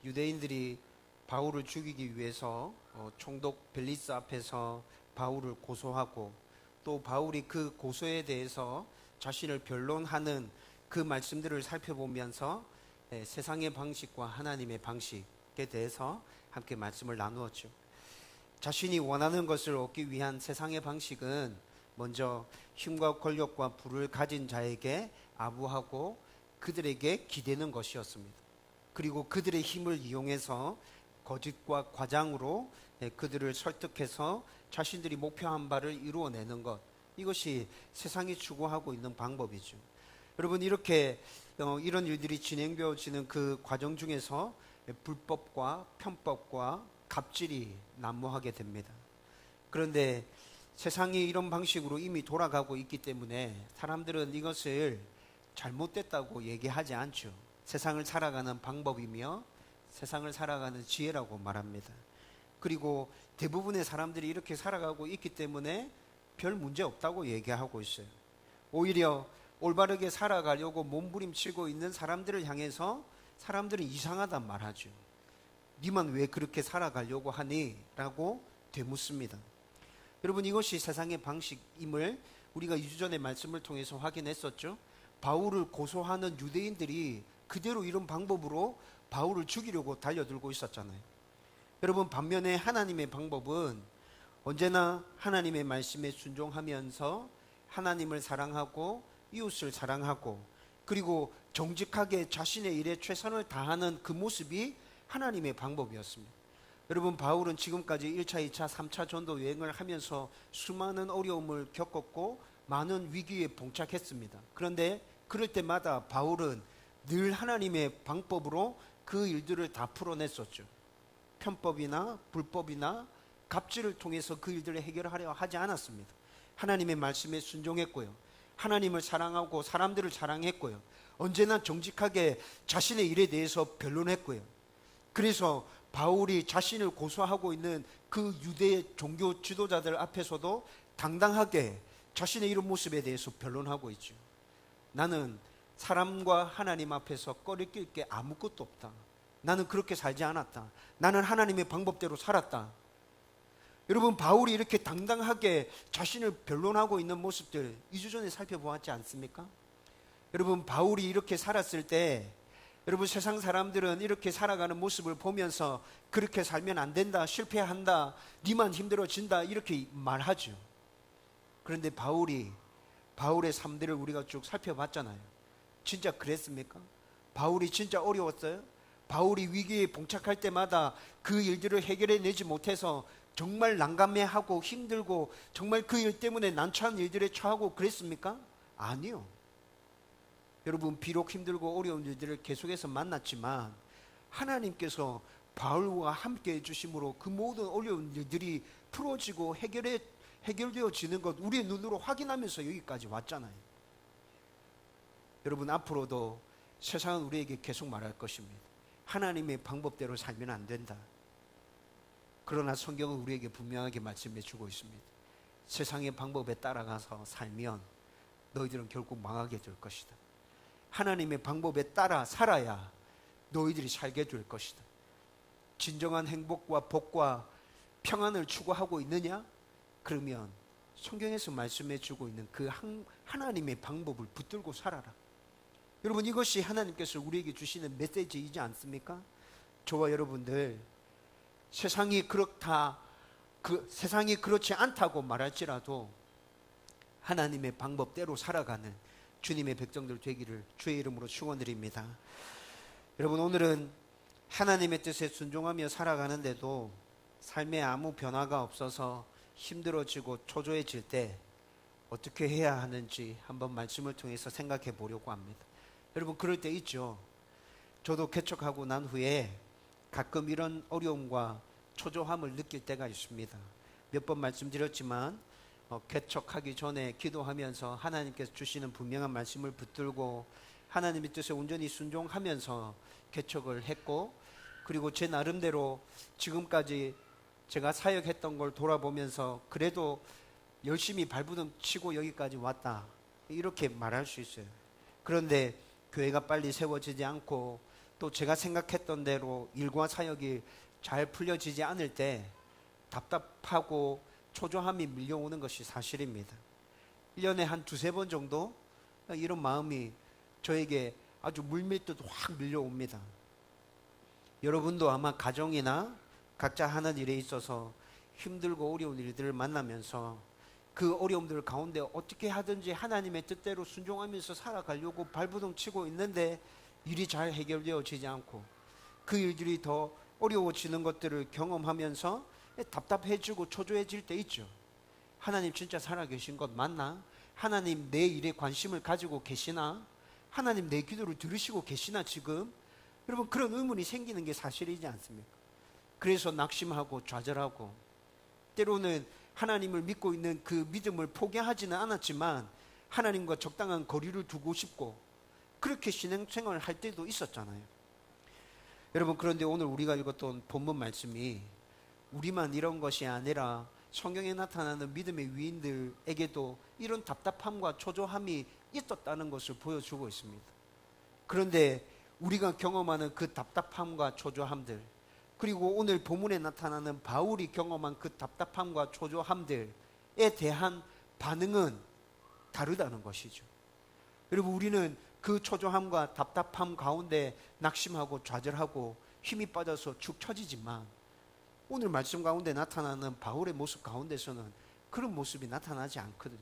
유대인들이 바울을 죽이기 위해서 총독 벨리스 앞에서 바울을 고소하고, 또 바울이 그 고소에 대해서 자신을 변론하는 그 말씀들을 살펴보면서 세상의 방식과 하나님의 방식에 대해서 함께 말씀을 나누었죠. 자신이 원하는 것을 얻기 위한 세상의 방식은 먼저 힘과 권력과 부를 가진 자에게 아부하고 그들에게 기대는 것이었습니다. 그리고 그들의 힘을 이용해서 거짓과 과장으로 그들을 설득해서 자신들이 목표한 바를 이루어내는 것, 이것이 세상이 추구하고 있는 방법이죠. 여러분, 이렇게 이런 일들이 진행되어지는 그 과정 중에서 불법과 편법과 갑질이 난무하게 됩니다. 그런데 세상이 이런 방식으로 이미 돌아가고 있기 때문에 사람들은 이것을 잘못됐다고 얘기하지 않죠. 세상을 살아가는 방법이며 세상을 살아가는 지혜라고 말합니다. 그리고 대부분의 사람들이 이렇게 살아가고 있기 때문에 별 문제 없다고 얘기하고 있어요. 오히려 올바르게 살아가려고 몸부림치고 있는 사람들을 향해서 사람들은 이상하단 말하죠. 니만 왜 그렇게 살아가려고 하니? 라고 되묻습니다. 여러분, 이것이 세상의 방식임을 우리가 2주 전의 말씀을 통해서 확인했었죠. 바울을 고소하는 유대인들이 그대로 이런 방법으로 바울을 죽이려고 달려들고 있었잖아요. 여러분, 반면에 하나님의 방법은 언제나 하나님의 말씀에 순종하면서 하나님을 사랑하고 이웃을 사랑하고 그리고 정직하게 자신의 일에 최선을 다하는 그 모습이 하나님의 방법이었습니다. 여러분, 바울은 지금까지 1차, 2차, 3차 전도 여행을 하면서 수많은 어려움을 겪었고 많은 위기에 봉착했습니다. 그런데 그럴 때마다 바울은 늘 하나님의 방법으로 그 일들을 다 풀어냈었죠. 편법이나 불법이나 갑질을 통해서 그 일들을 해결하려 하지 않았습니다. 하나님의 말씀에 순종했고요. 하나님을 사랑하고 사람들을 사랑했고요. 언제나 정직하게 자신의 일에 대해서 변론했고요. 그래서 바울이 자신을 고소하고 있는 그 유대 종교 지도자들 앞에서도 당당하게 자신의 이런 모습에 대해서 변론하고 있죠. 나는 사람과 하나님 앞에서 꺼리낄 게 아무것도 없다. 나는 그렇게 살지 않았다. 나는 하나님의 방법대로 살았다. 여러분, 바울이 이렇게 당당하게 자신을 변론하고 있는 모습들 2주 전에 살펴보았지 않습니까? 여러분, 바울이 이렇게 살았을 때 여러분, 세상 사람들은 이렇게 살아가는 모습을 보면서 그렇게 살면 안 된다, 실패한다, 니만 힘들어진다 이렇게 말하죠. 그런데 바울의 삶들을 우리가 쭉 살펴봤잖아요. 진짜 그랬습니까? 바울이 진짜 어려웠어요? 바울이 위기에 봉착할 때마다 그 일들을 해결해내지 못해서 정말 난감해하고 힘들고 정말 그 일 때문에 난처한 일들에 처하고 그랬습니까? 아니요. 여러분, 비록 힘들고 어려운 일들을 계속해서 만났지만 하나님께서 바울과 함께 해주심으로 그 모든 어려운 일들이 풀어지고 해결되어지는 것 우리의 눈으로 확인하면서 여기까지 왔잖아요. 여러분, 앞으로도 세상은 우리에게 계속 말할 것입니다. 하나님의 방법대로 살면 안 된다. 그러나 성경은 우리에게 분명하게 말씀해 주고 있습니다. 세상의 방법에 따라가서 살면 너희들은 결국 망하게 될 것이다. 하나님의 방법에 따라 살아야 너희들이 살게 될 것이다. 진정한 행복과 복과 평안을 추구하고 있느냐? 그러면 성경에서 말씀해 주고 있는 그 하나님의 방법을 붙들고 살아라. 여러분, 이것이 하나님께서 우리에게 주시는 메시지이지 않습니까? 저와 여러분들, 세상이 그렇지 않다고 말할지라도 하나님의 방법대로 살아가는 주님의 백성들 되기를 주의 이름으로 축원드립니다. 여러분, 오늘은 하나님의 뜻에 순종하며 살아가는데도 삶에 아무 변화가 없어서 힘들어지고 초조해질 때 어떻게 해야 하는지 한번 말씀을 통해서 생각해 보려고 합니다. 여러분, 그럴 때 있죠. 저도 개척하고 난 후에 가끔 이런 어려움과 초조함을 느낄 때가 있습니다. 몇 번 말씀드렸지만 개척하기 전에 기도하면서 하나님께서 주시는 분명한 말씀을 붙들고 하나님의 뜻에 온전히 순종하면서 개척을 했고, 그리고 제 나름대로 지금까지 제가 사역했던 걸 돌아보면서 그래도 열심히 발버둥 치고 여기까지 왔다, 이렇게 말할 수 있어요. 그런데 교회가 빨리 세워지지 않고 또 또 제가 생각했던 대로 일과 사역이 잘 풀려지지 않을 때 답답하고 초조함이 밀려오는 것이 사실입니다. 1년에 한 두세 번 정도 이런 마음이 저에게 아주 물밀듯 확 밀려옵니다. 여러분도 아마 가정이나 각자 하는 일에 있어서 힘들고 어려운 일들을 만나면서 그 어려움들 가운데 어떻게 하든지 하나님의 뜻대로 순종하면서 살아가려고 발버둥 치고 있는데 일이 잘 해결되어지지 않고 그 일들이 더 어려워지는 것들을 경험하면서 답답해지고 초조해질 때 있죠. 하나님 진짜 살아계신 것 맞나? 하나님 내 일에 관심을 가지고 계시나? 하나님 내 기도를 들으시고 계시나 지금? 여러분 그런 의문이 생기는 게 사실이지 않습니까? 그래서 낙심하고 좌절하고 때로는 하나님을 믿고 있는 그 믿음을 포기하지는 않았지만 하나님과 적당한 거리를 두고 싶고 그렇게 신앙생활을 할 때도 있었잖아요. 여러분 그런데 오늘 우리가 읽었던 본문 말씀이 우리만 이런 것이 아니라 성경에 나타나는 믿음의 위인들에게도 이런 답답함과 초조함이 있었다는 것을 보여주고 있습니다. 그런데 우리가 경험하는 그 답답함과 초조함들, 그리고 오늘 본문에 나타나는 바울이 경험한 그 답답함과 초조함들에 대한 반응은 다르다는 것이죠. 여러분 우리는 그 초조함과 답답함 가운데 낙심하고 좌절하고 힘이 빠져서 축 처지지만 오늘 말씀 가운데 나타나는 바울의 모습 가운데서는 그런 모습이 나타나지 않거든요.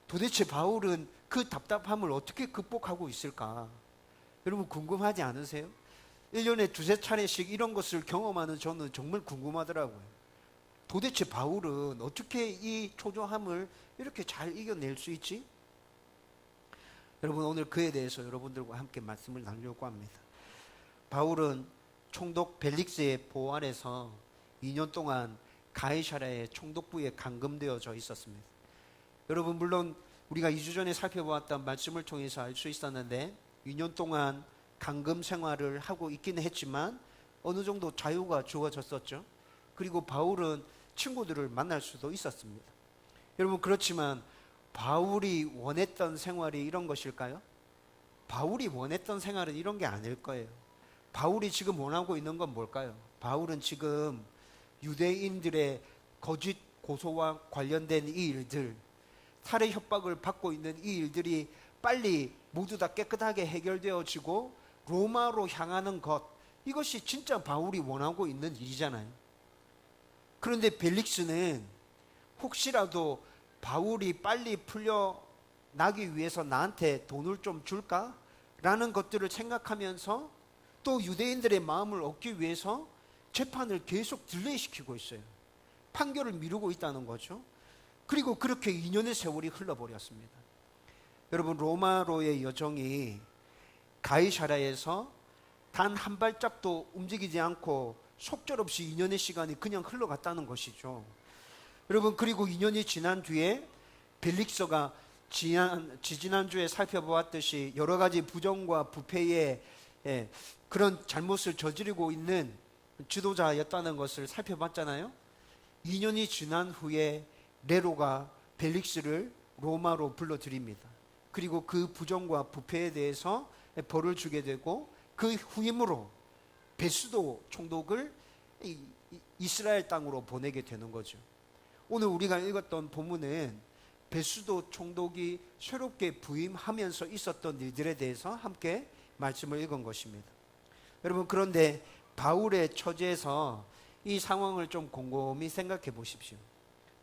도대체 바울은 그 답답함을 어떻게 극복하고 있을까? 여러분 궁금하지 않으세요? 1년에 두세 차례씩 이런 것을 경험하는 저는 정말 궁금하더라고요. 도대체 바울은 어떻게 이 초조함을 이렇게 잘 이겨낼 수 있지? 여러분 오늘 그에 대해서 여러분들과 함께 말씀을 나누려고 합니다. 바울은 총독 벨릭스의 보호 아래서 2년 동안 가이사랴의 총독부에 감금되어져 있었습니다. 여러분 물론 우리가 2주 전에 살펴보았던 말씀을 통해서 알 수 있었는데 2년 동안 감금 생활을 하고 있기는 했지만 어느 정도 자유가 주어졌었죠. 그리고 바울은 친구들을 만날 수도 있었습니다. 여러분 그렇지만 바울이 원했던 생활이 이런 것일까요? 바울이 원했던 생활은 이런 게 아닐 거예요. 바울이 지금 원하고 있는 건 뭘까요? 바울은 지금 유대인들의 거짓 고소와 관련된 이 일들, 살해 협박을 받고 있는 이 일들이 빨리 모두 다 깨끗하게 해결되어지고 로마로 향하는 것, 이것이 진짜 바울이 원하고 있는 일이잖아요. 그런데 벨릭스는 혹시라도 바울이 빨리 풀려나기 위해서 나한테 돈을 좀 줄까? 라는 것들을 생각하면서 또 유대인들의 마음을 얻기 위해서 재판을 계속 딜레이시키고 있어요. 판결을 미루고 있다는 거죠. 그리고 그렇게 2년의 세월이 흘러버렸습니다. 여러분 로마로의 여정이 가이사랴에서 단 한 발짝도 움직이지 않고 속절없이 2년의 시간이 그냥 흘러갔다는 것이죠. 여러분 그리고 2년이 지난 뒤에 벨릭서가 지지난주에 살펴보았듯이 여러 가지 부정과 부패의 그런 잘못을 저지르고 있는 지도자였다는 것을 살펴봤잖아요. 2년이 지난 후에 네로가 벨릭스를 로마로 불러들입니다. 그리고 그 부정과 부패에 대해서 벌을 주게 되고 그 후임으로 베수도 총독을 이스라엘 땅으로 보내게 되는 거죠. 오늘 우리가 읽었던 본문은 베수도 총독이 새롭게 부임하면서 있었던 일들에 대해서 함께 말씀을 읽은 것입니다. 여러분 그런데 바울의 처지에서 이 상황을 좀 곰곰이 생각해 보십시오.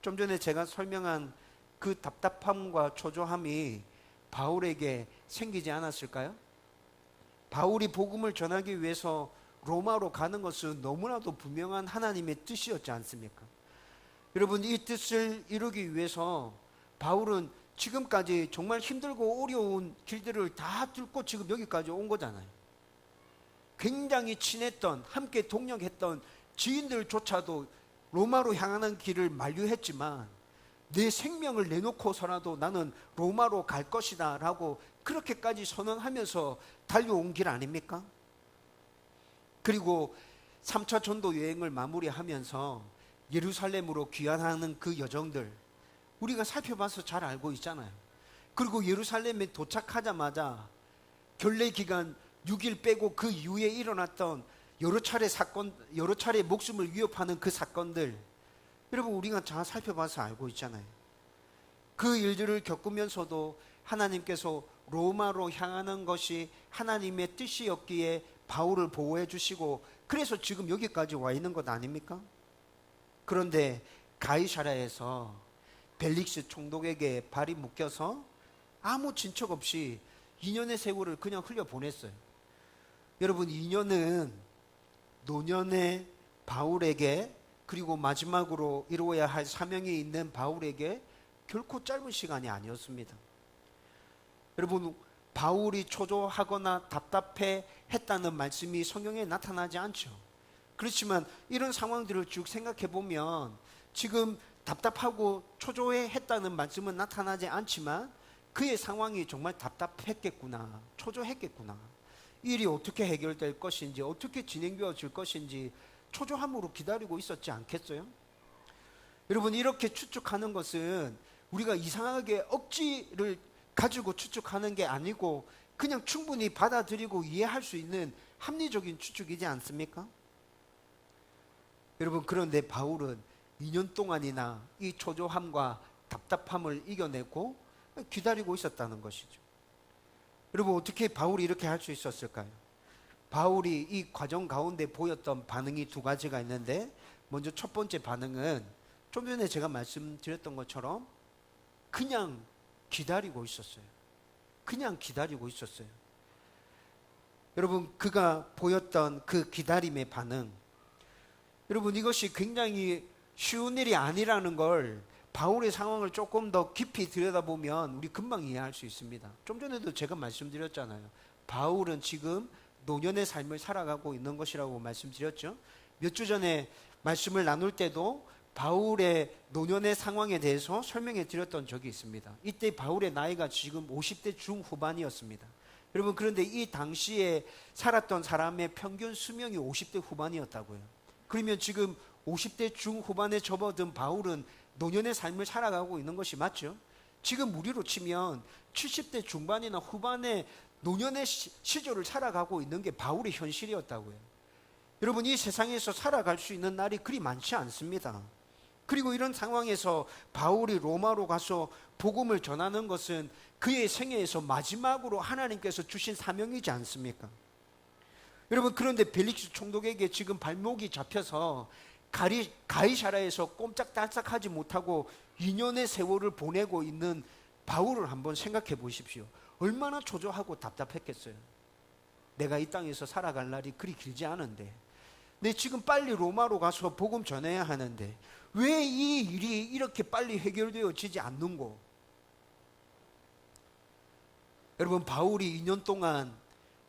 좀 전에 제가 설명한 그 답답함과 초조함이 바울에게 생기지 않았을까요? 바울이 복음을 전하기 위해서 로마로 가는 것은 너무나도 분명한 하나님의 뜻이었지 않습니까? 여러분 이 뜻을 이루기 위해서 바울은 지금까지 정말 힘들고 어려운 길들을 다 뚫고 지금 여기까지 온 거잖아요. 굉장히 친했던 함께 동역했던 지인들조차도 로마로 향하는 길을 만류했지만 내 생명을 내놓고서라도 나는 로마로 갈 것이다 라고 그렇게까지 선언하면서 달려온 길 아닙니까? 그리고 3차 전도 여행을 마무리하면서 예루살렘으로 귀환하는 그 여정들 우리가 살펴봐서 잘 알고 있잖아요. 그리고 예루살렘에 도착하자마자 결례 기간 6일 빼고 그 이후에 일어났던 여러 차례 사건, 여러 차례 목숨을 위협하는 그 사건들, 여러분 우리가 잘 살펴봐서 알고 있잖아요. 그 일들을 겪으면서도 하나님께서 로마로 향하는 것이 하나님의 뜻이었기에 바울을 보호해 주시고, 그래서 지금 여기까지 와 있는 것 아닙니까? 그런데 가이사랴에서 벨릭스 총독에게 발이 묶여서 아무 진척 없이 2년의 세월을 그냥 흘려보냈어요. 여러분, 2년은 노년의 바울에게, 그리고 마지막으로 이루어야 할 사명이 있는 바울에게 결코 짧은 시간이 아니었습니다. 여러분, 바울이 초조하거나 답답해 했다는 말씀이 성경에 나타나지 않죠. 그렇지만 이런 상황들을 쭉 생각해 보면 지금 답답하고 초조해 했다는 말씀은 나타나지 않지만 그의 상황이 정말 답답했겠구나, 초조했겠구나, 일이 어떻게 해결될 것인지, 어떻게 진행되어질 것인지 초조함으로 기다리고 있었지 않겠어요? 여러분, 이렇게 추측하는 것은 우리가 이상하게 억지를 가지고 추측하는 게 아니고 그냥 충분히 받아들이고 이해할 수 있는 합리적인 추측이지 않습니까? 여러분, 그런데 바울은 2년 동안이나 이 초조함과 답답함을 이겨내고 기다리고 있었다는 것이죠. 여러분, 어떻게 바울이 이렇게 할 수 있었을까요? 바울이 이 과정 가운데 보였던 반응이 두 가지가 있는데, 먼저 첫 번째 반응은 좀 전에 제가 말씀드렸던 것처럼 그냥 기다리고 있었어요. 그냥 기다리고 있었어요. 여러분, 그가 보였던 그 기다림의 반응, 여러분, 이것이 굉장히 쉬운 일이 아니라는 걸 바울의 상황을 조금 더 깊이 들여다보면 우리 금방 이해할 수 있습니다. 좀 전에도 제가 말씀드렸잖아요. 바울은 지금 노년의 삶을 살아가고 있는 것이라고 말씀드렸죠. 몇 주 전에 말씀을 나눌 때도 바울의 노년의 상황에 대해서 설명해 드렸던 적이 있습니다. 이때 바울의 나이가 지금 50대 중후반이었습니다. 여러분, 그런데 이 당시에 살았던 사람의 평균 수명이 50대 후반이었다고요. 그러면 지금 50대 중후반에 접어든 바울은 노년의 삶을 살아가고 있는 것이 맞죠? 지금 우리로 치면 70대 중반이나 후반에 노년의 시절을 살아가고 있는 게 바울의 현실이었다고요. 여러분, 이 세상에서 살아갈 수 있는 날이 그리 많지 않습니다. 그리고 이런 상황에서 바울이 로마로 가서 복음을 전하는 것은 그의 생애에서 마지막으로 하나님께서 주신 사명이지 않습니까? 여러분, 그런데 벨릭스 총독에게 지금 발목이 잡혀서 가이사랴에서 꼼짝달싹하지 못하고 2년의 세월을 보내고 있는 바울을 한번 생각해 보십시오. 얼마나 초조하고 답답했겠어요. 내가 이 땅에서 살아갈 날이 그리 길지 않은데, 내 지금 빨리 로마로 가서 복음 전해야 하는데 왜 이 일이 이렇게 빨리 해결되어지지 않는고? 여러분, 바울이 2년 동안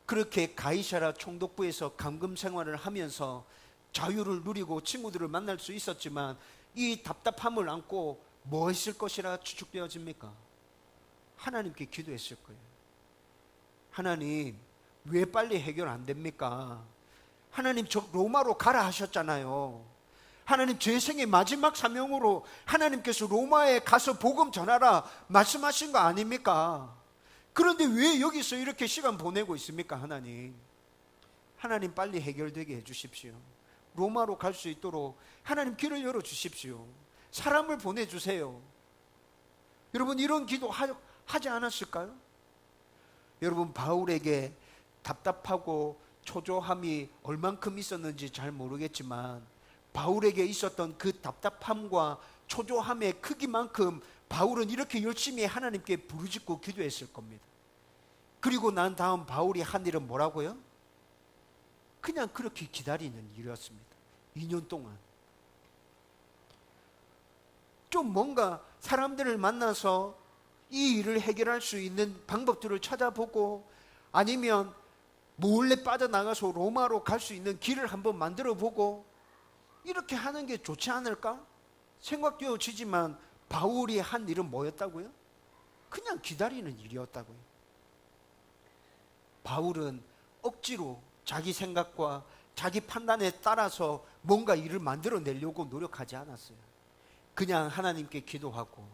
그렇게 가이사랴 총독부에서 감금 생활을 하면서 자유를 누리고 친구들을 만날 수 있었지만 이 답답함을 안고 뭐 했을 것이라 추측되어집니까? 하나님께 기도했을 거예요. 하나님, 왜 빨리 해결 안 됩니까? 하나님, 저 로마로 가라 하셨잖아요. 하나님, 제 생의 마지막 사명으로 하나님께서 로마에 가서 복음 전하라 말씀하신 거 아닙니까? 그런데 왜 여기서 이렇게 시간 보내고 있습니까? 하나님, 하나님 빨리 해결되게 해주십시오. 로마로 갈 수 있도록 하나님 길을 열어주십시오. 사람을 보내주세요. 여러분, 이런 기도 하지 않았을까요? 여러분, 바울에게 답답하고 초조함이 얼만큼 있었는지 잘 모르겠지만 바울에게 있었던 그 답답함과 초조함의 크기만큼 바울은 이렇게 열심히 하나님께 부르짖고 기도했을 겁니다. 그리고 난 다음 바울이 한 일은 뭐라고요? 그냥 그렇게 기다리는 일이었습니다. 2년 동안 좀 뭔가 사람들을 만나서 이 일을 해결할 수 있는 방법들을 찾아보고, 아니면 몰래 빠져나가서 로마로 갈 수 있는 길을 한번 만들어 보고, 이렇게 하는 게 좋지 않을까 생각되어지지만 바울이 한 일은 뭐였다고요? 그냥 기다리는 일이었다고요. 바울은 억지로 자기 생각과 자기 판단에 따라서 뭔가 일을 만들어내려고 노력하지 않았어요. 그냥 하나님께 기도하고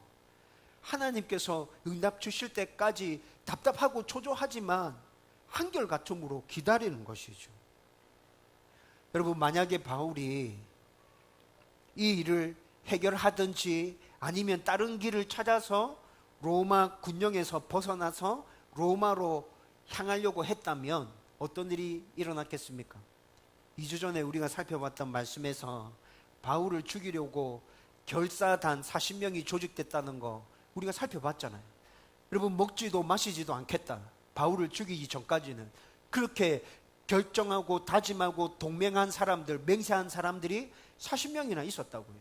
하나님께서 응답 주실 때까지 답답하고 초조하지만 한결같음으로 기다리는 것이죠. 여러분, 만약에 바울이 이 일을 해결하든지 아니면 다른 길을 찾아서 로마 군령에서 벗어나서 로마로 향하려고 했다면 어떤 일이 일어났겠습니까? 2주 전에 우리가 살펴봤던 말씀에서 바울을 죽이려고 결사단 40명이 조직됐다는 거 우리가 살펴봤잖아요. 여러분, 먹지도 마시지도 않겠다, 바울을 죽이기 전까지는 그렇게 결정하고 다짐하고 동맹한 사람들, 맹세한 사람들이 40명이나 있었다고요.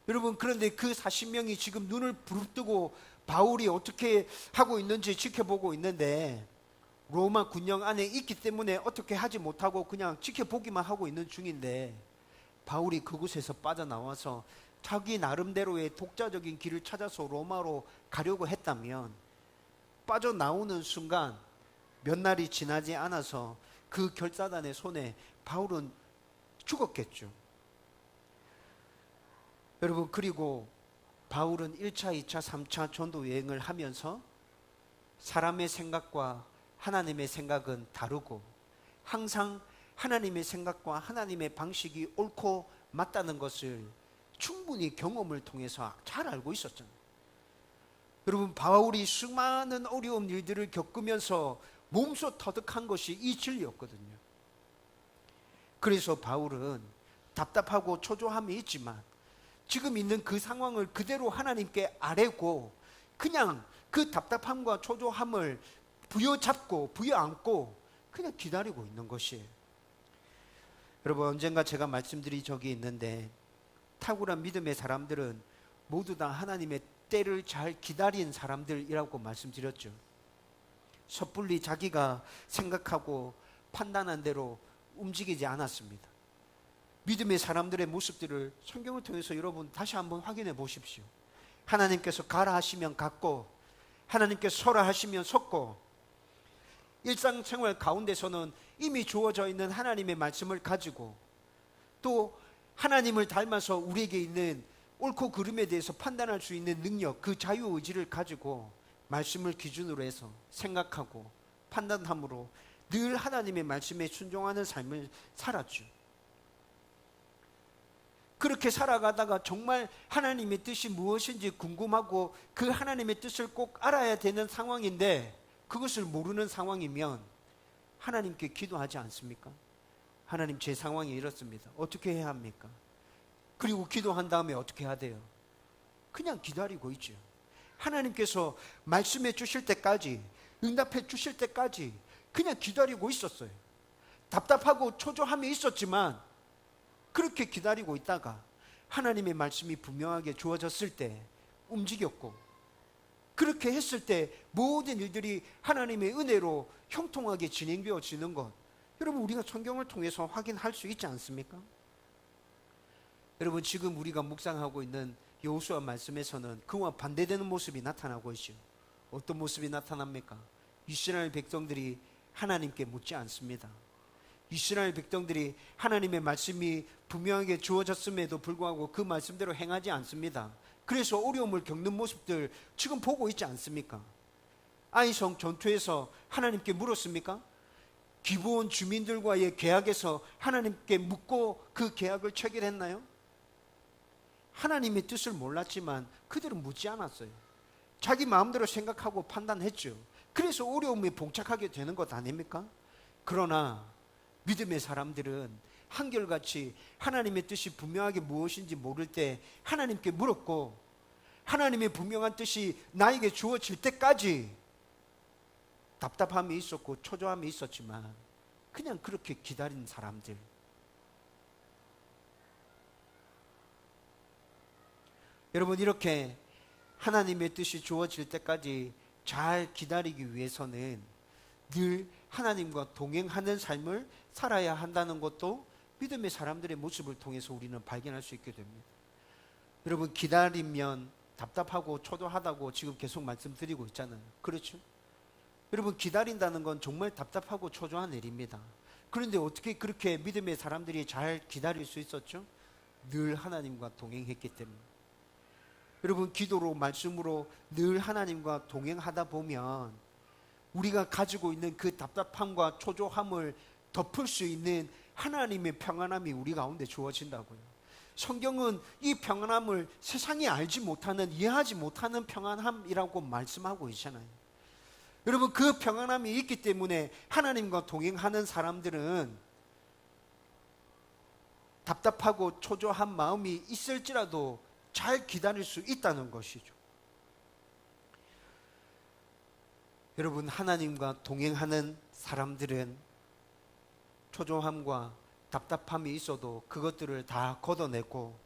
여러분, 그런데 그 40명이 지금 눈을 부릅뜨고 바울이 어떻게 하고 있는지 지켜보고 있는데 로마 군령 안에 있기 때문에 어떻게 하지 못하고 그냥 지켜보기만 하고 있는 중인데, 바울이 그곳에서 빠져나와서 자기 나름대로의 독자적인 길을 찾아서 로마로 가려고 했다면 빠져나오는 순간 몇 날이 지나지 않아서 그 결사단의 손에 바울은 죽었겠죠. 여러분, 그리고 바울은 1차, 2차, 3차 전도 여행을 하면서 사람의 생각과 하나님의 생각은 다르고 항상 하나님의 생각과 하나님의 방식이 옳고 맞다는 것을 충분히 경험을 통해서 잘 알고 있었잖아요. 여러분, 바울이 수많은 어려운 일들을 겪으면서 몸소 터득한 것이 이 진리였거든요. 그래서 바울은 답답하고 초조함이 있지만 지금 있는 그 상황을 그대로 하나님께 아뢰고 그냥 그 답답함과 초조함을 부여잡고 부여안고 그냥 기다리고 있는 것이에요. 여러분, 언젠가 제가 말씀드린 적이 있는데 탁월한 믿음의 사람들은 모두 다 하나님의 때를 잘 기다린 사람들이라고 말씀드렸죠. 섣불리 자기가 생각하고 판단한 대로 움직이지 않았습니다. 믿음의 사람들의 모습들을 성경을 통해서 여러분 다시 한번 확인해 보십시오. 하나님께서 가라 하시면 갔고 하나님께서 서라 하시면 섰고, 일상생활 가운데서는 이미 주어져 있는 하나님의 말씀을 가지고 또 하나님을 닮아서 우리에게 있는 옳고 그름에 대해서 판단할 수 있는 능력, 그 자유의지를 가지고 말씀을 기준으로 해서 생각하고 판단함으로 늘 하나님의 말씀에 순종하는 삶을 살았죠. 그렇게 살아가다가 정말 하나님의 뜻이 무엇인지 궁금하고 그 하나님의 뜻을 꼭 알아야 되는 상황인데 그것을 모르는 상황이면 하나님께 기도하지 않습니까? 하나님, 제 상황이 이렇습니다. 어떻게 해야 합니까? 그리고 기도한 다음에 어떻게 해야 돼요? 그냥 기다리고 있죠. 하나님께서 말씀해 주실 때까지, 응답해 주실 때까지 그냥 기다리고 있었어요. 답답하고 초조함이 있었지만 그렇게 기다리고 있다가 하나님의 말씀이 분명하게 주어졌을 때 움직였고, 그렇게 했을 때 모든 일들이 하나님의 은혜로 형통하게 진행되어지는 것, 여러분 우리가 성경을 통해서 확인할 수 있지 않습니까? 여러분, 지금 우리가 묵상하고 있는 여호수아 말씀에서는 그와 반대되는 모습이 나타나고 있죠. 어떤 모습이 나타납니까? 이스라엘 백성들이 하나님께 묻지 않습니다. 이스라엘 백성들이 하나님의 말씀이 분명하게 주어졌음에도 불구하고 그 말씀대로 행하지 않습니다. 그래서 어려움을 겪는 모습들 지금 보고 있지 않습니까? 아이성 전투에서 하나님께 물었습니까? 기브온 주민들과의 계약에서 하나님께 묻고 그 계약을 체결했나요? 하나님의 뜻을 몰랐지만 그들은 묻지 않았어요. 자기 마음대로 생각하고 판단했죠. 그래서 어려움에 봉착하게 되는 것 아닙니까? 그러나 믿음의 사람들은 한결같이 하나님의 뜻이 분명하게 무엇인지 모를 때 하나님께 물었고, 하나님의 분명한 뜻이 나에게 주어질 때까지 답답함이 있었고 초조함이 있었지만 그냥 그렇게 기다린 사람들. 여러분, 이렇게 하나님의 뜻이 주어질 때까지 잘 기다리기 위해서는 늘 하나님과 동행하는 삶을 살아야 한다는 것도 믿음의 사람들의 모습을 통해서 우리는 발견할 수 있게 됩니다. 여러분, 기다리면 답답하고 초조하다고 지금 계속 말씀드리고 있잖아요. 그렇죠? 여러분, 기다린다는 건 정말 답답하고 초조한 일입니다. 그런데 어떻게 그렇게 믿음의 사람들이 잘 기다릴 수 있었죠? 늘 하나님과 동행했기 때문에. 여러분, 기도로 말씀으로 늘 하나님과 동행하다 보면 우리가 가지고 있는 그 답답함과 초조함을 덮을 수 있는 하나님의 평안함이 우리 가운데 주어진다고요. 성경은 이 평안함을 세상이 알지 못하는, 이해하지 못하는 평안함이라고 말씀하고 있잖아요. 여러분, 그 평안함이 있기 때문에 하나님과 동행하는 사람들은 답답하고 초조한 마음이 있을지라도 잘 기다릴 수 있다는 것이죠. 여러분, 하나님과 동행하는 사람들은 초조함과 답답함이 있어도 그것들을 다 걷어내고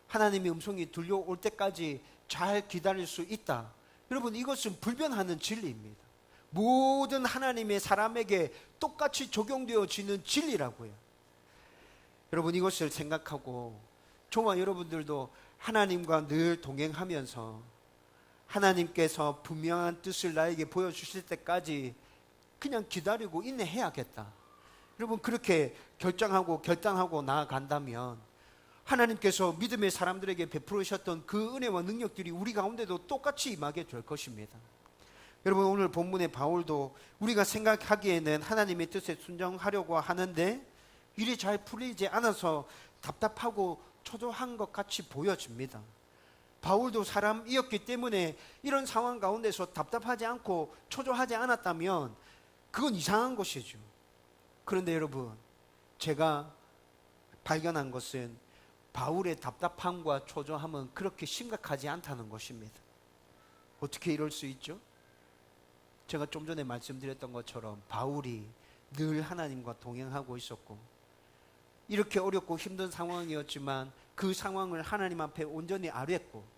하나님의 음성이 들려올 때까지 잘 기다릴 수 있다. 여러분, 이것은 불변하는 진리입니다. 모든 하나님의 사람에게 똑같이 적용되어지는 진리라고요. 여러분, 이것을 생각하고 저와 여러분들도 하나님과 늘 동행하면서 하나님께서 분명한 뜻을 나에게 보여주실 때까지 그냥 기다리고 인내해야겠다. 여러분, 그렇게 결단하고 나아간다면 하나님께서 믿음의 사람들에게 베풀으셨던 그 은혜와 능력들이 우리 가운데도 똑같이 임하게 될 것입니다. 여러분, 오늘 본문의 바울도 우리가 생각하기에는 하나님의 뜻에 순종하려고 하는데 일이 잘 풀리지 않아서 답답하고 초조한 것 같이 보여집니다. 바울도 사람이었기 때문에 이런 상황 가운데서 답답하지 않고 초조하지 않았다면 그건 이상한 것이죠. 그런데 여러분, 제가 발견한 것은 바울의 답답함과 초조함은 그렇게 심각하지 않다는 것입니다. 어떻게 이럴 수 있죠? 제가 좀 전에 말씀드렸던 것처럼 바울이 늘 하나님과 동행하고 있었고 이렇게 어렵고 힘든 상황이었지만 그 상황을 하나님 앞에 온전히 아뢰었고,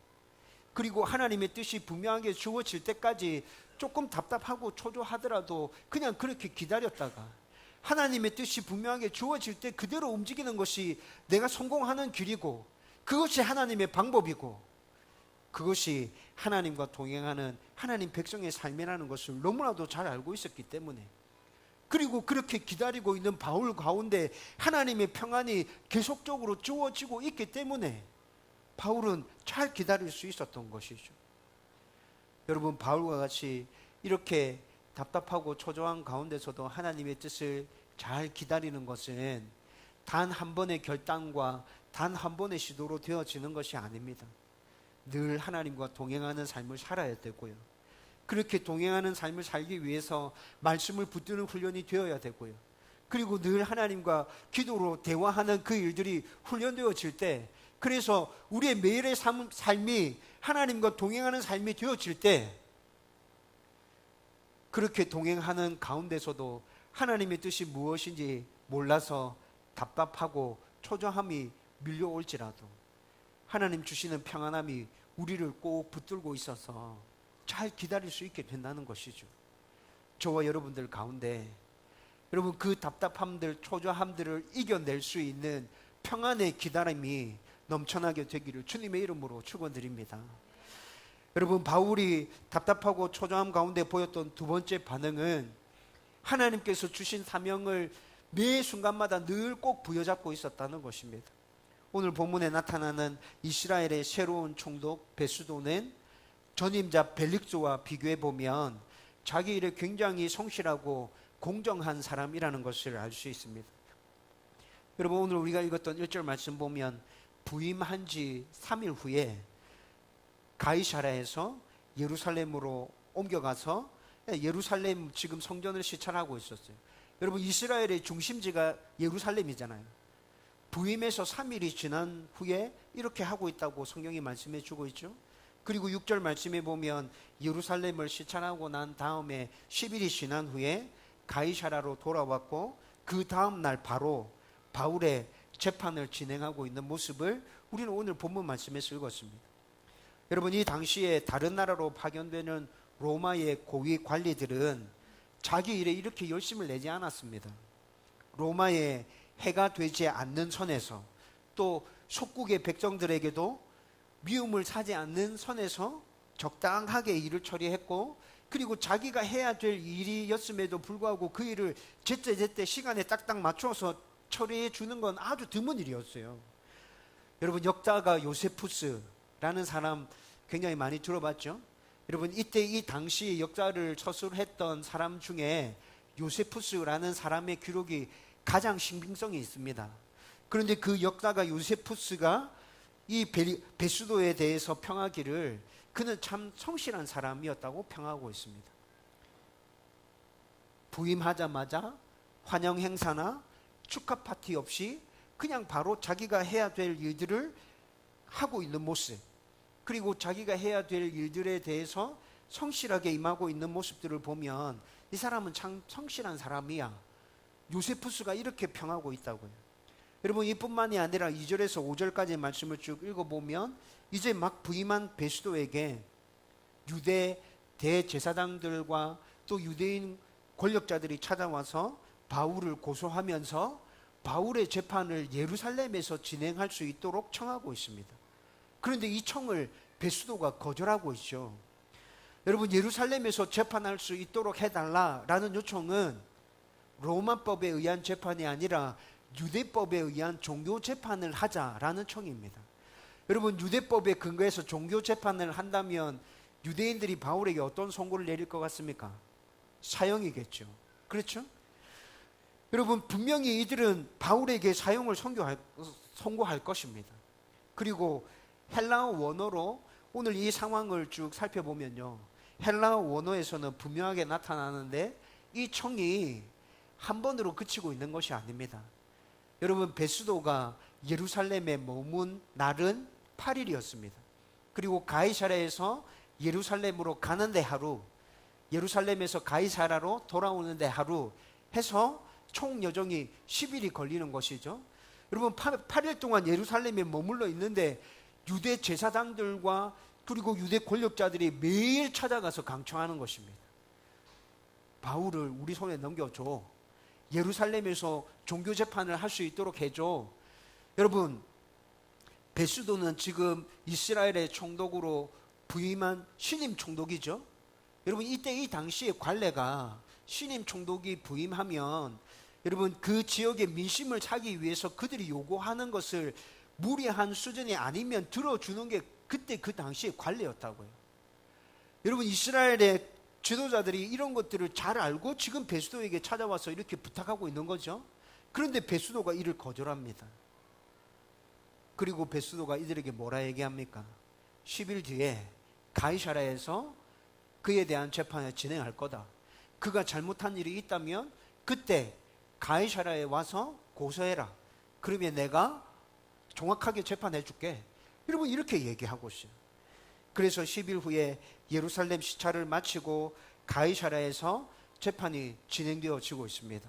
그리고 하나님의 뜻이 분명하게 주어질 때까지 조금 답답하고 초조하더라도 그냥 그렇게 기다렸다가 하나님의 뜻이 분명하게 주어질 때 그대로 움직이는 것이 내가 성공하는 길이고 그것이 하나님의 방법이고 그것이 하나님과 동행하는 하나님 백성의 삶이라는 것을 너무나도 잘 알고 있었기 때문에, 그리고 그렇게 기다리고 있는 바울 가운데 하나님의 평안이 계속적으로 주어지고 있기 때문에 바울은 잘 기다릴 수 있었던 것이죠. 여러분, 바울과 같이 이렇게 답답하고 초조한 가운데서도 하나님의 뜻을 잘 기다리는 것은 단 한 번의 결단과 단 한 번의 시도로 되어지는 것이 아닙니다. 늘 하나님과 동행하는 삶을 살아야 되고요. 그렇게 동행하는 삶을 살기 위해서 말씀을 붙드는 훈련이 되어야 되고요. 그리고 늘 하나님과 기도로 대화하는 그 일들이 훈련되어질 때, 그래서 우리의 매일의 삶이 하나님과 동행하는 삶이 되어질 때 그렇게 동행하는 가운데서도 하나님의 뜻이 무엇인지 몰라서 답답하고 초조함이 밀려올지라도 하나님 주시는 평안함이 우리를 꼭 붙들고 있어서 잘 기다릴 수 있게 된다는 것이죠. 저와 여러분들 가운데 여러분, 그 답답함들, 초조함들을 이겨낼 수 있는 평안의 기다림이 넘쳐나게 되기를 주님의 이름으로 축원드립니다. 여러분, 바울이 답답하고 초조함 가운데 보였던 두 번째 반응은 하나님께서 주신 사명을 매 순간마다 늘 꼭 부여잡고 있었다는 것입니다. 오늘 본문에 나타나는 이스라엘의 새로운 총독 베수도는 전임자 벨릭스와 비교해 보면 자기 일에 굉장히 성실하고 공정한 사람이라는 것을 알 수 있습니다. 여러분, 오늘 우리가 읽었던 1절 말씀 보면 부임한 지 3일 후에 가이사랴에서 예루살렘으로 옮겨가서 예루살렘 지금 성전을 시찰하고 있었어요. 여러분, 이스라엘의 중심지가 예루살렘이잖아요. 부임해서 3일이 지난 후에 이렇게 하고 있다고 성경이 말씀해 주고 있죠. 그리고 6절 말씀에 보면 예루살렘을 시찰하고 난 다음에 10일이 지난 후에 가이사랴로 돌아왔고 그 다음 날 바로 바울의 재판을 진행하고 있는 모습을 우리는 오늘 본문 말씀에서 읽었습니다. 여러분, 이 당시에 다른 나라로 파견되는 로마의 고위 관리들은 자기 일에 이렇게 열심을 내지 않았습니다. 로마의 해가 되지 않는 선에서, 또 속국의 백성들에게도 미움을 사지 않는 선에서 적당하게 일을 처리했고, 그리고 자기가 해야 될 일이었음에도 불구하고 그 일을 제때제때 시간에 딱딱 맞춰서 처리해 주는 건 아주 드문 일이었어요. 여러분, 역사가 요세푸스라는 사람 굉장히 많이 들어봤죠? 여러분, 이때 이 당시 역사를 서술했던 사람 중에 요세푸스라는 사람의 기록이 가장 신빙성이 있습니다. 그런데 그 역사가 요세푸스가 이 베수도에 대해서 평하기를 그는 참 성실한 사람이었다고 평하고 있습니다. 부임하자마자 환영 행사나 축하 파티 없이 그냥 바로 자기가 해야 될 일들을 하고 있는 모습, 그리고 자기가 해야 될 일들에 대해서 성실하게 임하고 있는 모습들을 보면 이 사람은 참 성실한 사람이야. 요세푸스가 이렇게 평하고 있다고요. 여러분, 이뿐만이 아니라 2절에서 5절까지의 말씀을 쭉 읽어보면 이제 막 부임한 베수도에게 유대 대제사장들과 또 유대인 권력자들이 찾아와서 바울을 고소하면서 바울의 재판을 예루살렘에서 진행할 수 있도록 청하고 있습니다. 그런데 이 청을 베수도가 거절하고 있죠. 여러분, 예루살렘에서 재판할 수 있도록 해달라라는 요청은 로마법에 의한 재판이 아니라 유대법에 의한 종교 재판을 하자라는 청입니다. 여러분, 유대법에 근거해서 종교 재판을 한다면 유대인들이 바울에게 어떤 선고를 내릴 것 같습니까? 사형이겠죠. 그렇죠? 여러분, 분명히 이들은 바울에게 사형을 선고할 것입니다. 그리고 헬라어 원어로 오늘 이 상황을 쭉 살펴보면요, 헬라어 원어에서는 분명하게 나타나는데 이 청이 한 번으로 그치고 있는 것이 아닙니다. 여러분, 베수도가 예루살렘에 머문 날은 8일이었습니다. 그리고 가이사랴에서 예루살렘으로 가는데 하루, 예루살렘에서 가이사랴로 돌아오는데 하루 해서 총 여정이 10일이 걸리는 것이죠. 여러분, 8일 동안 예루살렘에 머물러 있는데 유대 제사장들과 그리고 유대 권력자들이 매일 찾아가서 강청하는 것입니다. 바울을 우리 손에 넘겨줘. 예루살렘에서 종교 재판을 할 수 있도록 해줘. 여러분, 베수도는 지금 이스라엘의 총독으로 부임한 신임 총독이죠. 여러분, 이때 이 당시의 관례가 신임 총독이 부임하면 여러분, 그 지역의 민심을 사기 위해서 그들이 요구하는 것을 무리한 수준이 아니면 들어주는 게 그때 그 당시의 관례였다고요. 여러분, 이스라엘의 지도자들이 이런 것들을 잘 알고 지금 베수도에게 찾아와서 이렇게 부탁하고 있는 거죠. 그런데 베수도가 이를 거절합니다. 그리고 베수도가 이들에게 뭐라 얘기합니까? 10일 뒤에 가이사랴에서 그에 대한 재판을 진행할 거다. 그가 잘못한 일이 있다면 그때 가이사랴에 와서 고소해라. 그러면 내가 정확하게 재판해 줄게. 여러분, 이렇게 얘기하고 있어요. 그래서 10일 후에 예루살렘 시차를 마치고 가이사랴에서 재판이 진행되어지고 있습니다.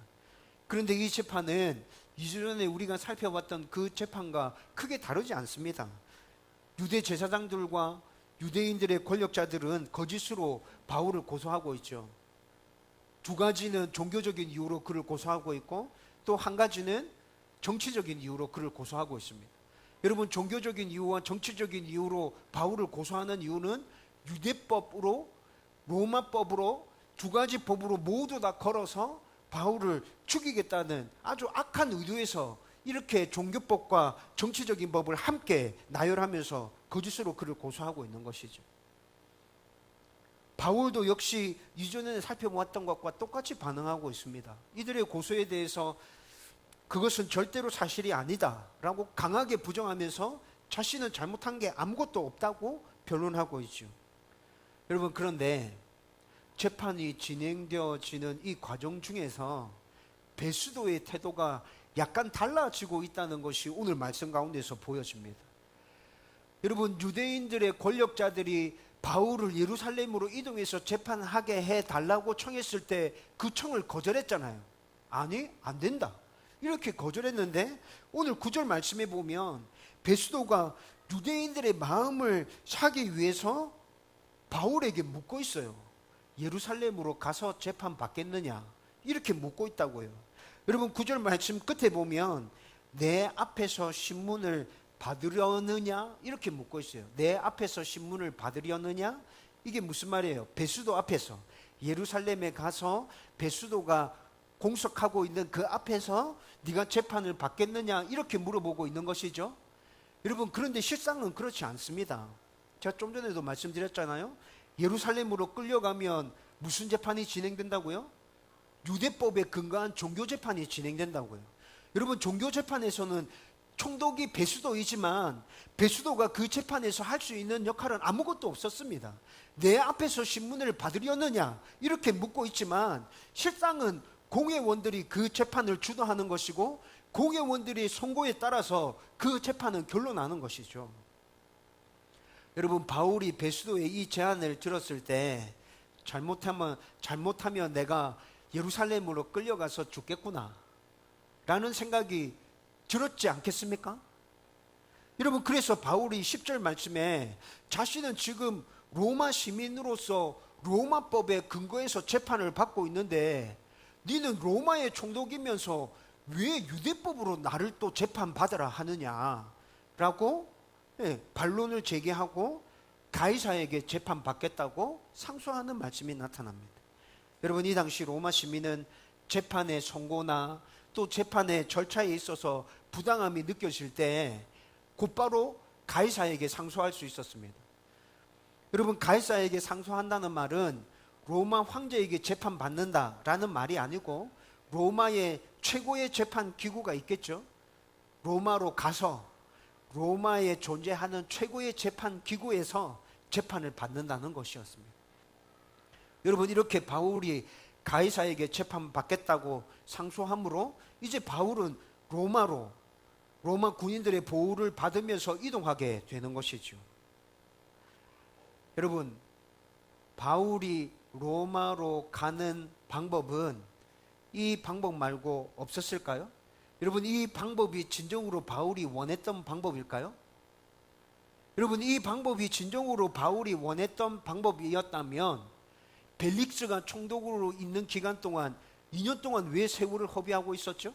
그런데 이 재판은 이전에 우리가 살펴봤던 그 재판과 크게 다르지 않습니다. 유대 제사장들과 유대인들의 권력자들은 거짓으로 바울을 고소하고 있죠. 두 가지는 종교적인 이유로 그를 고소하고 있고 또 한 가지는 정치적인 이유로 그를 고소하고 있습니다. 여러분, 종교적인 이유와 정치적인 이유로 바울을 고소하는 이유는 유대법으로, 로마법으로, 두 가지 법으로 모두 다 걸어서 바울을 죽이겠다는 아주 악한 의도에서 이렇게 종교법과 정치적인 법을 함께 나열하면서 거짓으로 그를 고소하고 있는 것이죠. 바울도 역시 이전에 살펴보았던 것과 똑같이 반응하고 있습니다. 이들의 고소에 대해서 그것은 절대로 사실이 아니다 라고 강하게 부정하면서 자신은 잘못한 게 아무것도 없다고 변론하고 있죠. 여러분, 그런데 재판이 진행되어지는 이 과정 중에서 베수도의 태도가 약간 달라지고 있다는 것이 오늘 말씀 가운데서 보여집니다. 여러분, 유대인들의 권력자들이 바울을 예루살렘으로 이동해서 재판하게 해달라고 청했을 때 그 청을 거절했잖아요. 아니, 안 된다. 이렇게 거절했는데 오늘 9절 말씀에 보면 베수도가 유대인들의 마음을 사기 위해서 바울에게 묻고 있어요. 예루살렘으로 가서 재판 받겠느냐? 이렇게 묻고 있다고요. 여러분, 9절 말씀 끝에 보면 내 앞에서 신문을 받으려느냐? 이렇게 묻고 있어요. 내 앞에서 신문을 받으려느냐? 이게 무슨 말이에요? 베수도 앞에서, 예루살렘에 가서 베수도가 공석하고 있는 그 앞에서 네가 재판을 받겠느냐? 이렇게 물어보고 있는 것이죠. 여러분, 그런데 실상은 그렇지 않습니다. 제가 좀 전에도 말씀드렸잖아요. 예루살렘으로 끌려가면 무슨 재판이 진행된다고요? 유대법에 근거한 종교 재판이 진행된다고요. 여러분, 종교 재판에서는 총독이 베수도이지만 베수도가 그 재판에서 할 수 있는 역할은 아무것도 없었습니다. 내 앞에서 신문을 받으려느냐 이렇게 묻고 있지만 실상은 공회원들이 그 재판을 주도하는 것이고 공회원들이 선고에 따라서 그 재판은 결론나는 것이죠. 여러분, 바울이 베수도의 이 제안을 들었을 때 잘못하면 내가 예루살렘으로 끌려가서 죽겠구나 라는 생각이 들었지 않겠습니까? 여러분, 그래서 바울이 10절 말씀에 자신은 지금 로마 시민으로서 로마법에 근거해서 재판을 받고 있는데 너는 로마의 총독이면서 왜 유대법으로 나를 또 재판받으라 하느냐라고 반론을 제기하고 가이사에게 재판받겠다고 상소하는 말씀이 나타납니다. 여러분, 이 당시 로마 시민은 재판의 선고나 또 재판의 절차에 있어서 부당함이 느껴질 때 곧바로 가이사에게 상소할 수 있었습니다. 여러분, 가이사에게 상소한다는 말은 로마 황제에게 재판받는다라는 말이 아니고 로마의 최고의 재판 기구가 있겠죠. 로마로 가서 로마에 존재하는 최고의 재판 기구에서 재판을 받는다는 것이었습니다. 여러분, 이렇게 바울이 가이사에게 재판받겠다고 상소함으로 이제 바울은 로마 군인들의 보호를 받으면서 이동하게 되는 것이죠. 여러분, 바울이 로마로 가는 방법은 이 방법 말고 없었을까요? 여러분, 이 방법이 진정으로 바울이 원했던 방법일까요? 여러분, 이 방법이 진정으로 바울이 원했던 방법이었다면 벨릭스가 총독으로 있는 기간 동안 2년 동안 왜 세월을 허비하고 있었죠?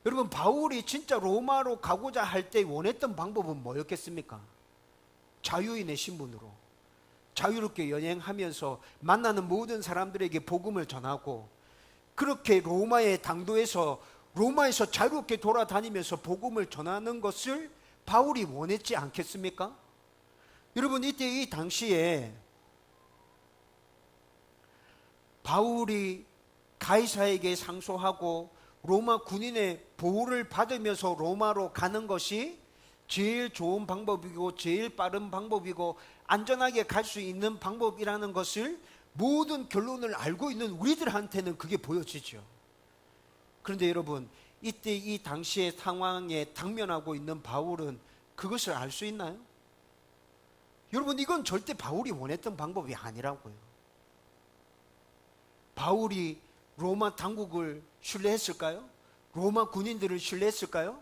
여러분, 바울이 진짜 로마로 가고자 할 때 원했던 방법은 뭐였겠습니까? 자유인의 신분으로 자유롭게 여행하면서 만나는 모든 사람들에게 복음을 전하고 그렇게 로마에서 자유롭게 돌아다니면서 복음을 전하는 것을 바울이 원했지 않겠습니까? 여러분, 이때 이 당시에 바울이 가이사에게 상소하고 로마 군인의 보호를 받으면서 로마로 가는 것이 제일 좋은 방법이고 제일 빠른 방법이고 안전하게 갈 수 있는 방법이라는 것을 모든 결론을 알고 있는 우리들한테는 그게 보여지죠. 그런데 여러분, 이때 이 당시의 상황에 당면하고 있는 바울은 그것을 알 수 있나요? 여러분, 이건 절대 바울이 원했던 방법이 아니라고요. 바울이 로마 당국을 신뢰했을까요? 로마 군인들을 신뢰했을까요?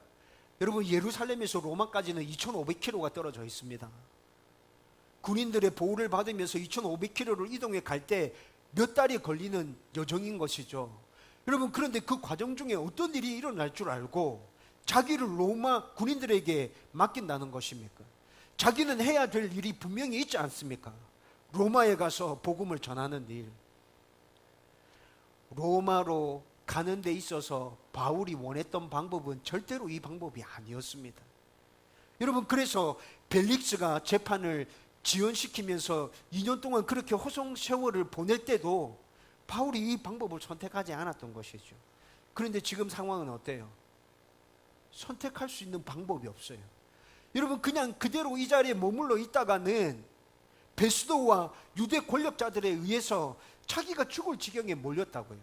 여러분, 예루살렘에서 로마까지는 2,500km가 떨어져 있습니다. 군인들의 보호를 받으면서 2,500km를 이동해 갈 때 몇 달이 걸리는 여정인 것이죠. 여러분, 그런데 그 과정 중에 어떤 일이 일어날 줄 알고 자기를 로마 군인들에게 맡긴다는 것입니까? 자기는 해야 될 일이 분명히 있지 않습니까? 로마에 가서 복음을 전하는 일. 로마로 가는 데 있어서 바울이 원했던 방법은 절대로 이 방법이 아니었습니다. 여러분, 그래서 벨릭스가 재판을 지연시키면서 2년 동안 그렇게 호송 세월을 보낼 때도 바울이 이 방법을 선택하지 않았던 것이죠. 그런데 지금 상황은 어때요? 선택할 수 있는 방법이 없어요. 여러분, 그냥 그대로 이 자리에 머물러 있다가는 베스도와 유대 권력자들에 의해서 자기가 죽을 지경에 몰렸다고요.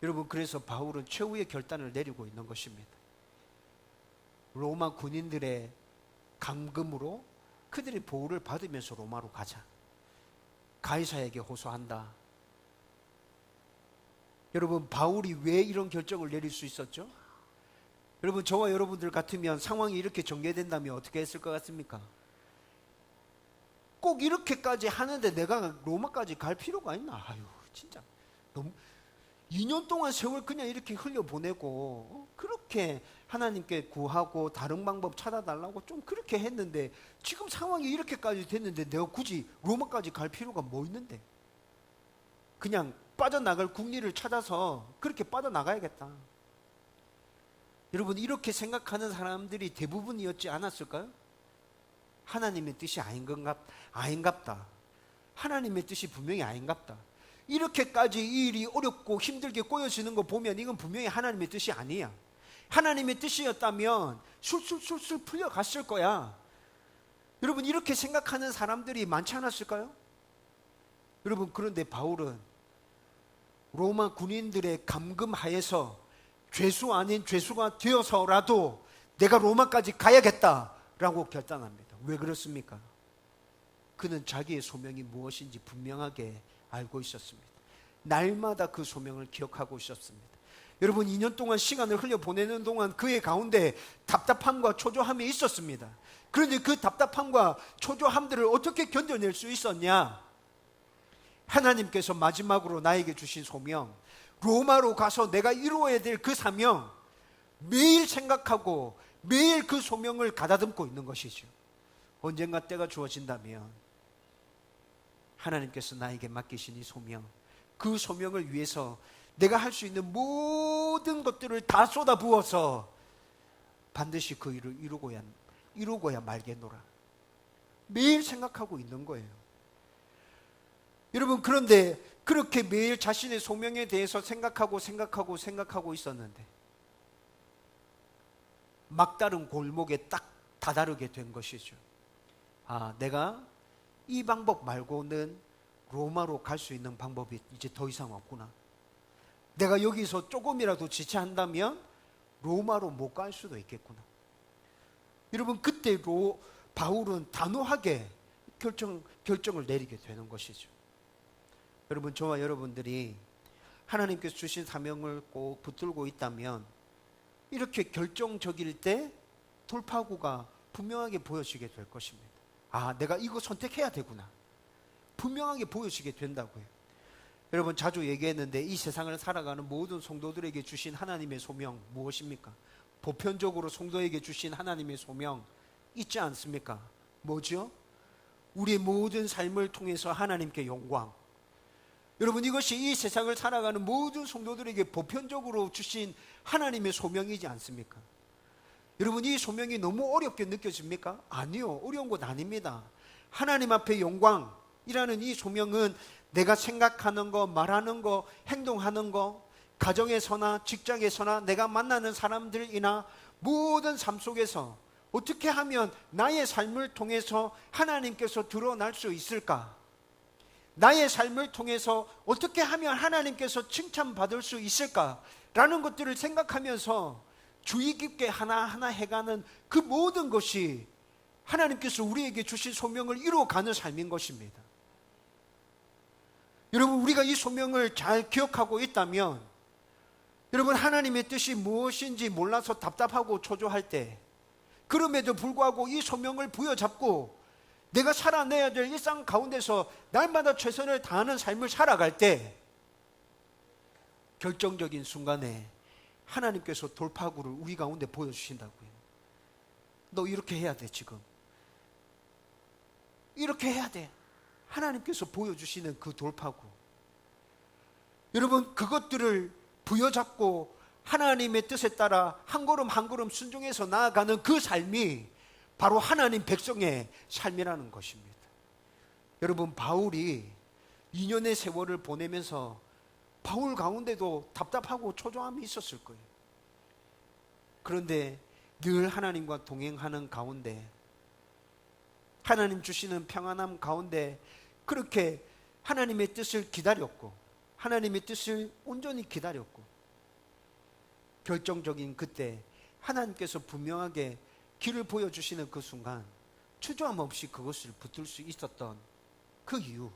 여러분, 그래서 바울은 최후의 결단을 내리고 있는 것입니다. 로마 군인들의 감금으로 그들의 보호를 받으면서 로마로 가자. 가이사에게 호소한다. 여러분, 바울이 왜 이런 결정을 내릴 수 있었죠? 여러분, 저와 여러분들 같으면 상황이 이렇게 전개된다면 어떻게 했을 것 같습니까? 꼭 이렇게까지 하는데 내가 로마까지 갈 필요가 있나? 아유, 진짜 너무 2년 동안 세월 그냥 이렇게 흘려보내고 그렇게 하나님께 구하고 다른 방법 찾아달라고 좀 그렇게 했는데 지금 상황이 이렇게까지 됐는데 내가 굳이 로마까지 갈 필요가 뭐 있는데, 그냥 빠져나갈 국리를 찾아서 그렇게 빠져나가야겠다. 여러분, 이렇게 생각하는 사람들이 대부분이었지 않았을까요? 하나님의 뜻이 아닌갑다. 하나님의 뜻이 분명히 아닌갑다. 이렇게까지 이 일이 어렵고 힘들게 꼬여지는 거 보면 이건 분명히 하나님의 뜻이 아니야. 하나님의 뜻이었다면 술술 풀려갔을 거야. 여러분, 이렇게 생각하는 사람들이 많지 않았을까요? 여러분, 그런데 바울은 로마 군인들의 감금하에서 죄수 아닌 죄수가 되어서라도 내가 로마까지 가야겠다라고 결단합니다. 왜 그렇습니까? 그는 자기의 소명이 무엇인지 분명하게 알고 있었습니다. 날마다 그 소명을 기억하고 있었습니다. 여러분, 2년 동안 시간을 흘려보내는 동안 그의 가운데 답답함과 초조함이 있었습니다. 그런데 그 답답함과 초조함들을 어떻게 견뎌낼 수 있었냐? 하나님께서 마지막으로 나에게 주신 소명, 로마로 가서 내가 이루어야 될 그 사명, 매일 생각하고 매일 그 소명을 가다듬고 있는 것이죠. 언젠가 때가 주어진다면 하나님께서 나에게 맡기신 이 소명, 그 소명을 위해서 내가 할 수 있는 모든 것들을 다 쏟아부어서 반드시 그 일을 이루고야 말겠노라. 매일 생각하고 있는 거예요. 여러분, 그런데 그렇게 매일 자신의 소명에 대해서 생각하고 있었는데 막다른 골목에 딱 다다르게 된 것이죠. 아, 내가 이 방법 말고는 로마로 갈 수 있는 방법이 이제 더 이상 없구나. 내가 여기서 조금이라도 지체한다면 로마로 못 갈 수도 있겠구나. 여러분, 그때 바울은 단호하게 결정을 내리게 되는 것이죠. 여러분, 저와 여러분들이 하나님께서 주신 사명을 꼭 붙들고 있다면 이렇게 결정적일 때 돌파구가 분명하게 보여지게 될 것입니다. 아, 내가 이거 선택해야 되구나. 분명하게 보여지게 된다고요. 여러분, 자주 얘기했는데 이 세상을 살아가는 모든 성도들에게 주신 하나님의 소명 무엇입니까? 보편적으로 성도에게 주신 하나님의 소명 있지 않습니까? 뭐죠? 우리의 모든 삶을 통해서 하나님께 영광. 여러분, 이것이 이 세상을 살아가는 모든 성도들에게 보편적으로 주신 하나님의 소명이지 않습니까? 여러분, 이 소명이 너무 어렵게 느껴집니까? 아니요, 어려운 것 아닙니다. 하나님 앞에 영광이라는 이 소명은 내가 생각하는 거, 말하는 거, 행동하는 거, 가정에서나 직장에서나 내가 만나는 사람들이나 모든 삶 속에서 어떻게 하면 나의 삶을 통해서 하나님께서 드러날 수 있을까? 나의 삶을 통해서 어떻게 하면 하나님께서 칭찬받을 수 있을까라는 것들을 생각하면서 주의 깊게 하나하나 해가는 그 모든 것이 하나님께서 우리에게 주신 소명을 이루어가는 삶인 것입니다. 여러분, 우리가 이 소명을 잘 기억하고 있다면, 여러분, 하나님의 뜻이 무엇인지 몰라서 답답하고 초조할 때, 그럼에도 불구하고 이 소명을 부여잡고 내가 살아내야 될 일상 가운데서 날마다 최선을 다하는 삶을 살아갈 때 결정적인 순간에 하나님께서 돌파구를 우리 가운데 보여주신다고요. 너 이렇게 해야 돼. 지금 이렇게 해야 돼. 하나님께서 보여주시는 그 돌파구. 여러분, 그것들을 부여잡고 하나님의 뜻에 따라 한 걸음 한 걸음 순종해서 나아가는 그 삶이 바로 하나님 백성의 삶이라는 것입니다. 여러분, 바울이 2년의 세월을 보내면서 바울 가운데도 답답하고 초조함이 있었을 거예요. 그런데 늘 하나님과 동행하는 가운데, 하나님 주시는 평안함 가운데 그렇게 하나님의 뜻을 기다렸고, 하나님의 뜻을 온전히 기다렸고, 결정적인 그때 하나님께서 분명하게 길을 보여주시는 그 순간 초조함 없이 그것을 붙들 수 있었던 그 이유,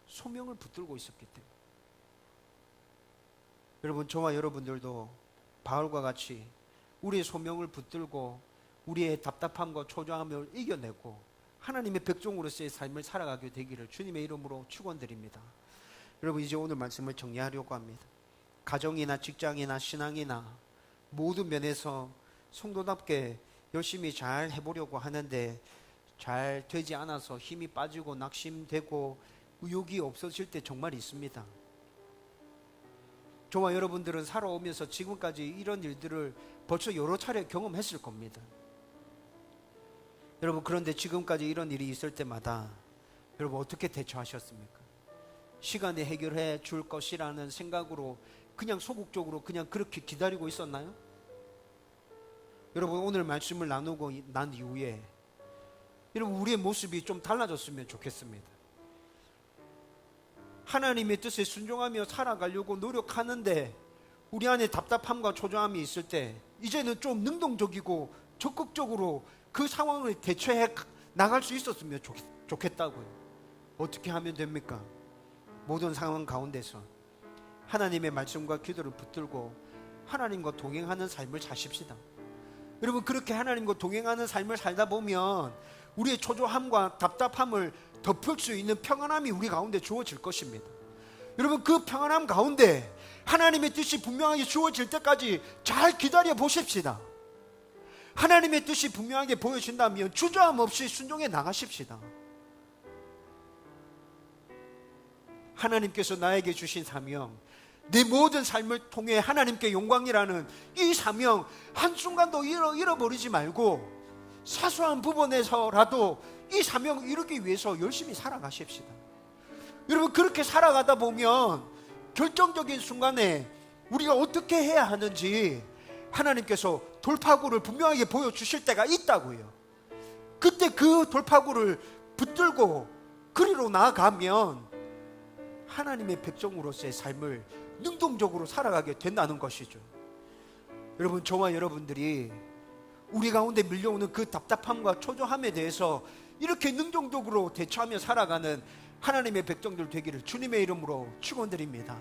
소명을 붙들고 있었기 때문에. 여러분, 저와 여러분들도 바울과 같이 우리의 소명을 붙들고 우리의 답답함과 초조함을 이겨내고 하나님의 백종으로서의 삶을 살아가게 되기를 주님의 이름으로 축원드립니다. 여러분, 이제 오늘 말씀을 정리하려고 합니다. 가정이나 직장이나 신앙이나 모든 면에서 성도답게 열심히 잘 해보려고 하는데 잘 되지 않아서 힘이 빠지고 낙심되고 의욕이 없어질 때 정말 있습니다. 저와 여러분들은 살아오면서 지금까지 이런 일들을 벌써 여러 차례 경험했을 겁니다. 여러분, 그런데 지금까지 이런 일이 있을 때마다 여러분 어떻게 대처하셨습니까? 시간에 해결해 줄 것이라는 생각으로 그냥 소극적으로 그냥 그렇게 기다리고 있었나요? 여러분, 오늘 말씀을 나누고 난 이후에 여러분 우리의 모습이 좀 달라졌으면 좋겠습니다. 하나님의 뜻에 순종하며 살아가려고 노력하는데 우리 안에 답답함과 초조함이 있을 때 이제는 좀 능동적이고 적극적으로 그 상황을 대처해 나갈 수 있었으면 좋겠다고요. 어떻게 하면 됩니까? 모든 상황 가운데서 하나님의 말씀과 기도를 붙들고 하나님과 동행하는 삶을 사십시다. 여러분, 그렇게 하나님과 동행하는 삶을 살다 보면 우리의 초조함과 답답함을 덮을 수 있는 평안함이 우리 가운데 주어질 것입니다. 여러분, 그 평안함 가운데 하나님의 뜻이 분명하게 주어질 때까지 잘 기다려 보십시다. 하나님의 뜻이 분명하게 보여진다면 주저함 없이 순종해 나가십시다. 하나님께서 나에게 주신 사명, 내 모든 삶을 통해 하나님께 영광이라는 이 사명 한순간도 잃어버리지 말고 사소한 부분에서라도 이 사명을 이루기 위해서 열심히 살아가십시다. 여러분, 그렇게 살아가다 보면 결정적인 순간에 우리가 어떻게 해야 하는지 하나님께서 돌파구를 분명하게 보여주실 때가 있다고요. 그때 그 돌파구를 붙들고 그리로 나아가면 하나님의 백성으로서의 삶을 능동적으로 살아가게 된다는 것이죠. 여러분, 저와 여러분들이 우리 가운데 밀려오는 그 답답함과 초조함에 대해서 이렇게 능동적으로 대처하며 살아가는 하나님의 백성들 되기를 주님의 이름으로 축원드립니다.